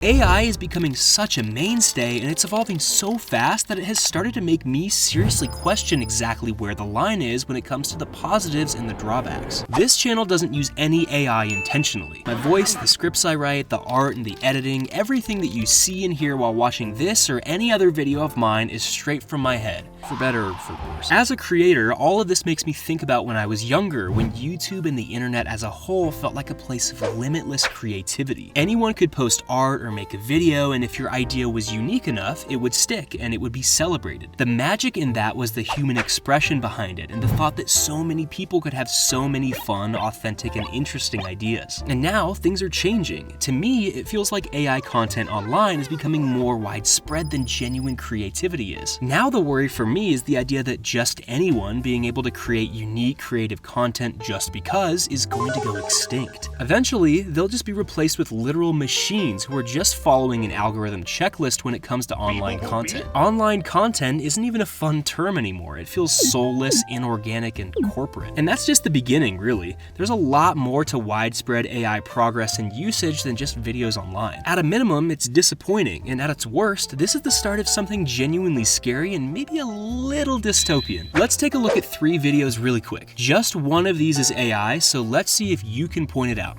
AI is becoming such a mainstay, and it's evolving so fast that it has started to make me seriously question exactly where the line is when it comes to the positives and the drawbacks. This channel doesn't use any AI intentionally. My voice, the scripts I write, the art and the editing, everything that you see and hear while watching this or any other video of mine is straight from my head, for better or for worse. As a creator, all of this makes me think about when I was younger, when YouTube and the internet as a whole felt like a place of limitless creativity. Anyone could post art or make a video, and if your idea was unique enough, it would stick and it would be celebrated. The magic in that was the human expression behind it and the thought that so many people could have so many fun, authentic, and interesting ideas. And now things are changing. To me, it feels like AI content online is becoming more widespread than genuine creativity is. Now the worry for me is the idea that just anyone being able to create unique, creative content just because is going to go extinct. Eventually, they'll just be replaced with literal machines who are just following an algorithm checklist when it comes to online content. Online content isn't even a fun term anymore. It feels soulless, inorganic, and corporate. And that's just the beginning, really. There's a lot more to widespread AI progress and usage than just videos online. At a minimum, it's disappointing, and at its worst, this is the start of something genuinely scary and maybe a little dystopian. Let's take a look at 3 videos really quick. Just one of these is AI, so let's see if you can point it out.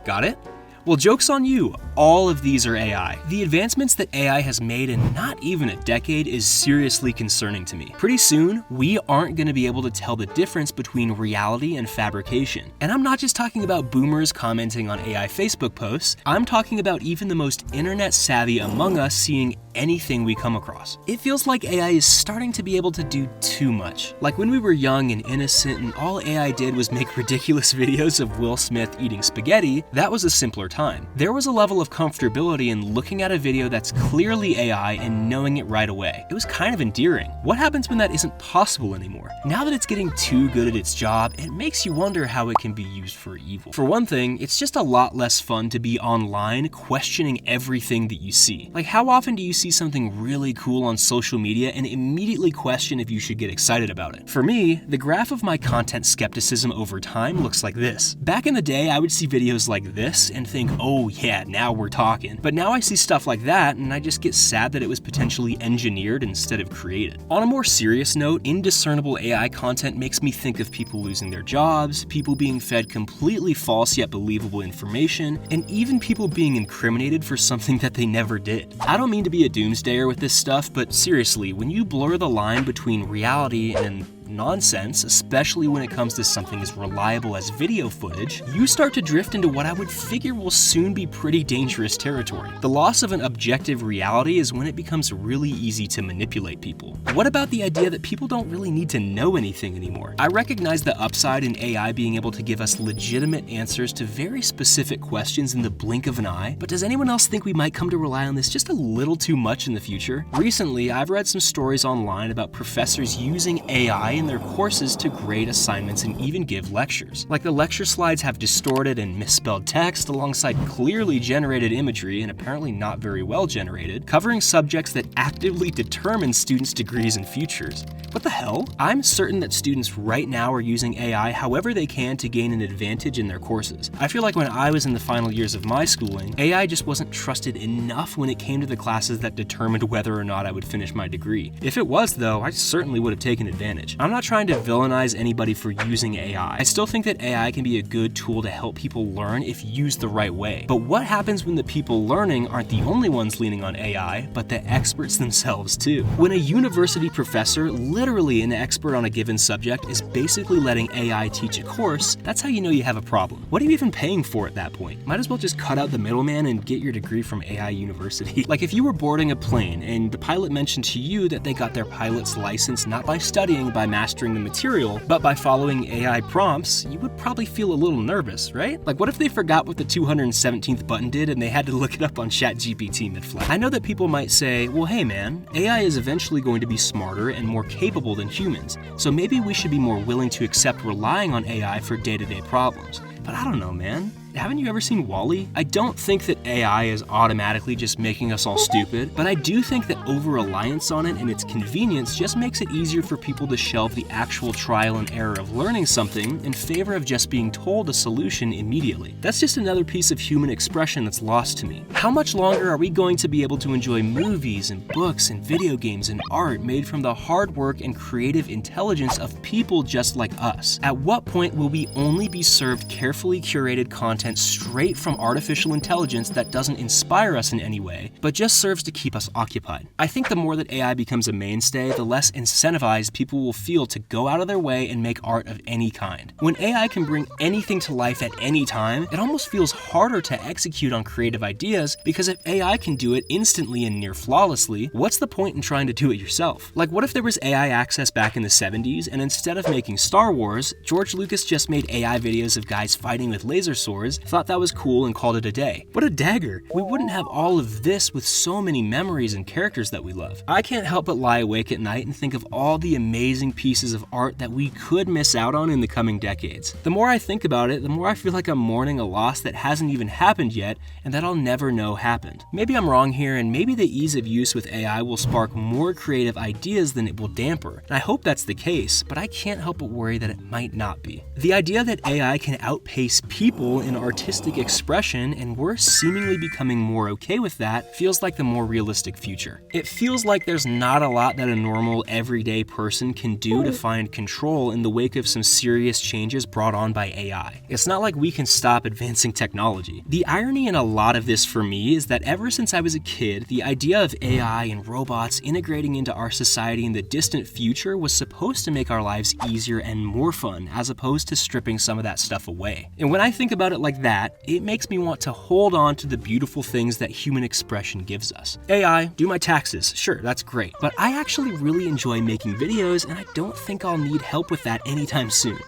Got it? Well, joke's on you, all of these are AI. The advancements that AI has made in not even a decade is seriously concerning to me. Pretty soon, we aren't going to be able to tell the difference between reality and fabrication. And I'm not just talking about boomers commenting on AI Facebook posts, I'm talking about even the most internet savvy among us seeing anything we come across. It feels like AI is starting to be able to do too much. Like when we were young and innocent and all AI did was make ridiculous videos of Will Smith eating spaghetti, that was a simpler time. There was a level of comfortability in looking at a video that's clearly AI and knowing it right away. It was kind of endearing. What happens when that isn't possible anymore? Now that it's getting too good at its job, it makes you wonder how it can be used for evil. For one thing, it's just a lot less fun to be online questioning everything that you see. Like, how often do you see something really cool on social media and immediately question if you should get excited about it? For me, the graph of my content skepticism over time looks like this. Back in the day, I would see videos like this and think, oh yeah, now we're talking. But now I see stuff like that and I just get sad that it was potentially engineered instead of created. On a more serious note, indiscernible AI content makes me think of people losing their jobs, people being fed completely false yet believable information, and even people being incriminated for something that they never did. I don't mean to be a doomsdayer with this stuff, but seriously, when you blur the line between reality and nonsense, especially when it comes to something as reliable as video footage, you start to drift into what I would figure will soon be pretty dangerous territory. The loss of an objective reality is when it becomes really easy to manipulate people. What about the idea that people don't really need to know anything anymore? I recognize the upside in AI being able to give us legitimate answers to very specific questions in the blink of an eye, but does anyone else think we might come to rely on this just a little too much in the future? Recently, I've read some stories online about professors using AI in their courses to grade assignments and even give lectures. Like the lecture slides have distorted and misspelled text alongside clearly generated imagery and apparently not very well generated, covering subjects that actively determine students' degrees and futures. What the hell? I'm certain that students right now are using AI however they can to gain an advantage in their courses. I feel like when I was in the final years of my schooling, AI just wasn't trusted enough when it came to the classes that determined whether or not I would finish my degree. If it was though, I certainly would have taken advantage. I'm not trying to villainize anybody for using AI. I still think that AI can be a good tool to help people learn if used the right way. But what happens when the people learning aren't the only ones leaning on AI, but the experts themselves too? When a university professor, literally an expert on a given subject, is basically letting AI teach a course, that's how you know you have a problem. What are you even paying for at that point? Might as well just cut out the middleman and get your degree from AI University. Like if you were boarding a plane and the pilot mentioned to you that they got their pilot's license not by studying, by mastering the material, but by following AI prompts, you would probably feel a little nervous, right? Like what if they forgot what the 217th button did and they had to look it up on ChatGPT mid-flight? I know that people might say, well hey man, AI is eventually going to be smarter and more capable than humans, so maybe we should be more willing to accept relying on AI for day-to-day problems. But I don't know, man. haven't you ever seen WALL-E? I don't think that AI is automatically just making us all stupid, but I do think that over-reliance on it and its convenience just makes it easier for people to shelve the actual trial and error of learning something in favor of just being told a solution immediately. That's just another piece of human expression that's lost to me. How much longer are we going to be able to enjoy movies and books and video games and art made from the hard work and creative intelligence of people just like us? At what point will we only be served carefully curated content straight from artificial intelligence that doesn't inspire us in any way, but just serves to keep us occupied? I think the more that AI becomes a mainstay, the less incentivized people will feel to go out of their way and make art of any kind. When AI can bring anything to life at any time, it almost feels harder to execute on creative ideas, because if AI can do it instantly and near flawlessly, what's the point in trying to do it yourself? Like, what if there was AI access back in the 70s, and instead of making Star Wars, George Lucas just made AI videos of guys fighting with laser swords, thought that was cool, and called it a day? What a dagger! We wouldn't have all of this with so many memories and characters that we love. I can't help but lie awake at night and think of all the amazing pieces of art that we could miss out on in the coming decades. The more I think about it, the more I feel like I'm mourning a loss that hasn't even happened yet, and that I'll never know happened. Maybe I'm wrong here, and maybe the ease of use with AI will spark more creative ideas than it will damper. And I hope that's the case, but I can't help but worry that it might not be. The idea that AI can outpace people in artistic expression, and we're seemingly becoming more okay with that, feels like the more realistic future. It feels like there's not a lot that a normal, everyday person can do to find control in the wake of some serious changes brought on by AI. It's not like we can stop advancing technology. The irony in a lot of this for me is that ever since I was a kid, the idea of AI and robots integrating into our society in the distant future was supposed to make our lives easier and more fun, as opposed to stripping some of that stuff away. And when I think about it like that, it makes me want to hold on to the beautiful things that human expression gives us. AI, do my taxes, sure, that's great, but I actually really enjoy making videos, and I don't think I'll need help with that anytime soon.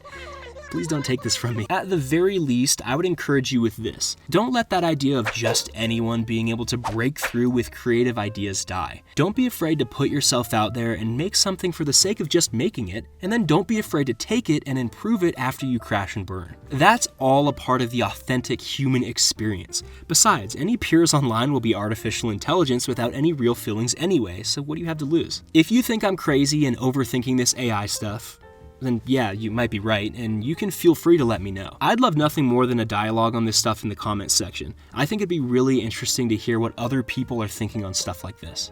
Please don't take this from me. At the very least, I would encourage you with this. Don't let that idea of just anyone being able to break through with creative ideas die. Don't be afraid to put yourself out there and make something for the sake of just making it, and then don't be afraid to take it and improve it after you crash and burn. That's all a part of the authentic human experience. Besides, any peers online will be artificial intelligence without any real feelings anyway, so what do you have to lose? If you think I'm crazy and overthinking this AI stuff, then yeah, you might be right, and you can feel free to let me know. I'd love nothing more than a dialogue on this stuff in the comments section. I think it'd be really interesting to hear what other people are thinking on stuff like this.